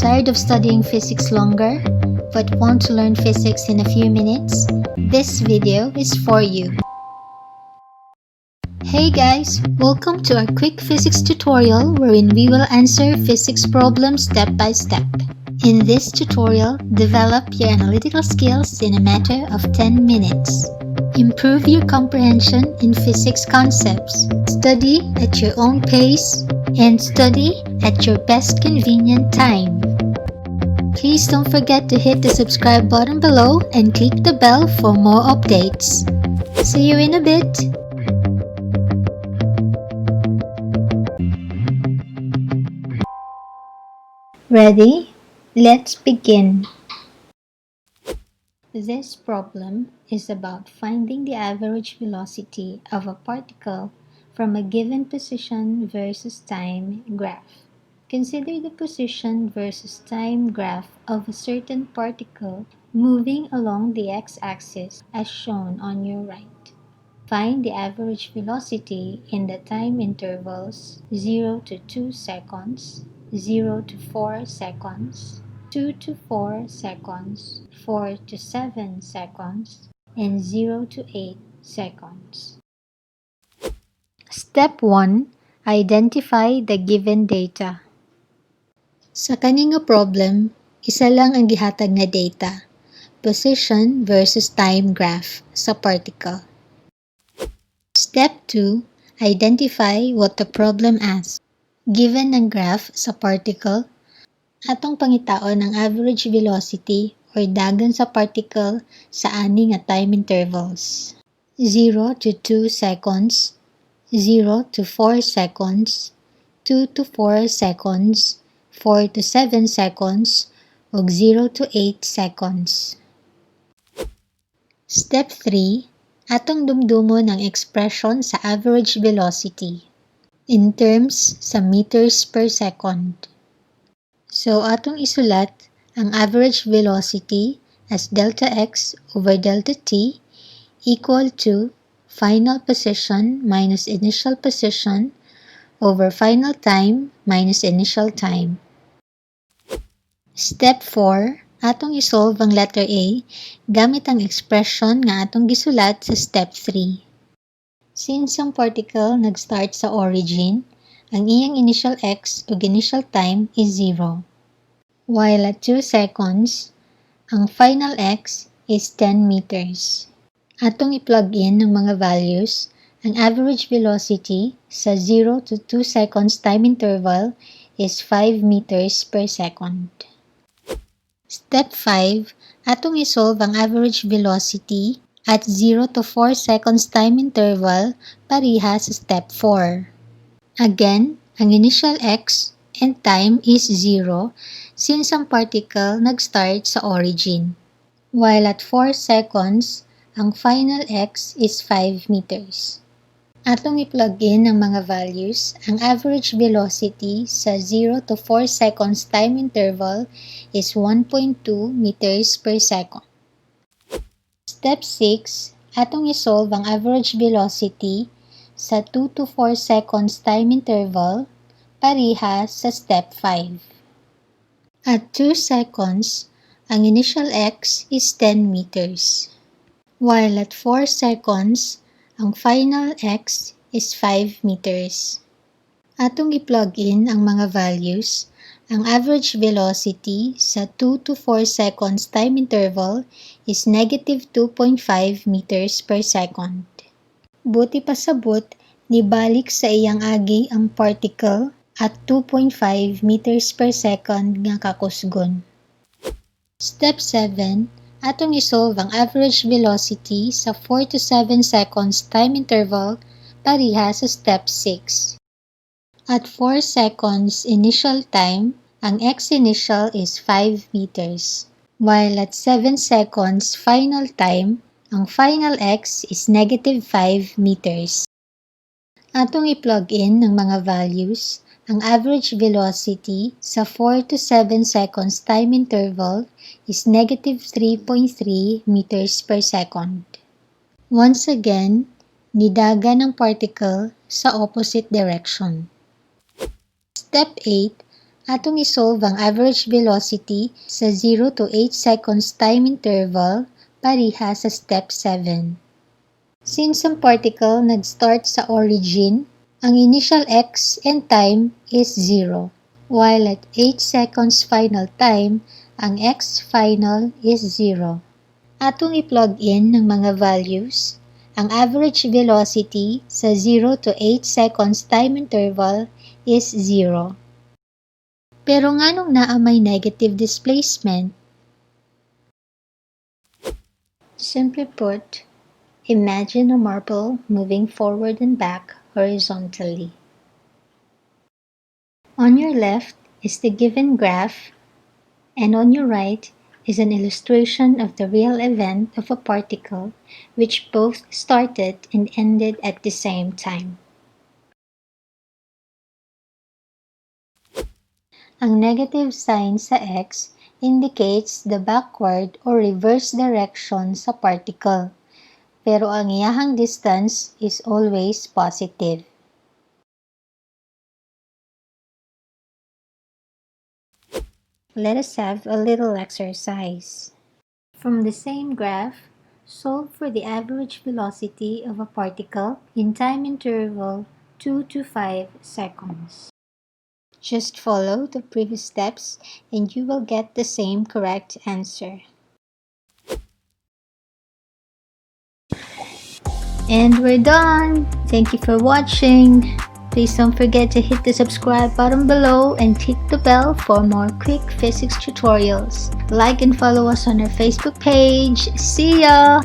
Tired of studying physics longer, but want to learn physics in a few minutes? This video is for you. Hey guys, welcome to our quick physics tutorial wherein we will answer physics problems step by step. In this tutorial, develop your analytical skills in a matter of 10 minutes. Improve your comprehension in physics concepts. Study at your own pace and study at your best convenient time. Please don't forget to hit the subscribe button below and click the bell for more updates. See you in a bit! Ready? Let's begin. This problem is about finding the average velocity of a particle from a given position versus time graph. Consider the position versus time graph of a certain particle moving along the x-axis as shown on your right. Find the average velocity in the time intervals 0 to 2 seconds, 0 to 4 seconds, 2 to 4 seconds, 4 to 7 seconds, and 0 to 8 seconds. Step 1. Identify the given data. Sa kaning nga problem, isa lang ang gihatag nga data, position versus time graph sa particle. Step 2. Identify what the problem asks. Given ang graph sa particle, atong pangitaon ang average velocity or dagan sa particle sa ani nga time intervals. 0 to 2 seconds, 0 to 4 seconds, 2 to 4 seconds, 4 to 7 seconds, ug 0 to 8 seconds. Step 3. Atong dumdumon ang expression sa average velocity in terms sa meters per second. So, atong isulat ang average velocity as delta x over delta t equal to final position minus initial position over final time minus initial time. Step 4. Atong isolve ang letter A gamit ang expression nga atong gisulat sa step 3. Since ang particle nag-start sa origin, ang iyang initial x ug initial time is 0. While at 2 seconds, ang final x is 10 meters. Atong i-plug in ng mga values, ang average velocity sa 0 to 2 seconds time interval is 5 meters per second. Step 5, atong isolve ang average velocity at 0 to 4 seconds time interval pareha sa step 4. Again, ang initial x and time is 0 since ang particle nag-start sa origin. While at 4 seconds, ang final x is 5 meters. Atong i-plug in ang mga values, ang average velocity sa 0 to 4 seconds time interval is 1.2 meters per second. Step 6, atong isolve ang average velocity sa 2 to 4 seconds time interval pareha sa step 5. At 2 seconds, ang initial x is 10 meters. While at 4 seconds, ang final x is 5 meters. Atong i-plug in ang mga values, ang average velocity sa 2 to 4 seconds time interval is negative 2.5 meters per second. Buti pa sabot, nibalik sa iyang agi ang particle at 2.5 meters per second nga kakusgon. Step 7, atong isolve ang average velocity sa 4 to 7 seconds time interval pareha sa step 6. At 4 seconds initial time, ang x initial is 5 meters. While at 7 seconds final time, ang final x is negative 5 meters. Atong i-plug in ng mga values, ang average velocity sa 4 to 7 seconds time interval is negative 3.3 meters per second. Once again, nidagan ang particle sa opposite direction. Step 8, Atong isolve ang average velocity sa 0 to 8 seconds time interval pareha sa step 7. Since ang particle nag-start sa origin, ang initial x and time is 0, while at 8 seconds final time, ang x final is 0. Atong i-plug in ng mga values. Ang average velocity sa 0 to 8 seconds time interval is 0. Pero nganong naa may negative displacement? Simply put, imagine a marble moving forward and back horizontally. On your left is the given graph, and on your right is an illustration of the real event of a particle which both started and ended at the same time. Ang negative sign sa x indicates the backward or reverse direction sa particle, pero ang iyahang distance is always positive. Let us have a little exercise. From the same graph, solve for the average velocity of a particle in time interval 2 to 5 seconds. Just follow the previous steps and you will get the same correct answer. And we're done! Thank you for watching! Please don't forget to hit the subscribe button below and hit the bell for more quick physics tutorials. Like and follow us on our Facebook page. See ya!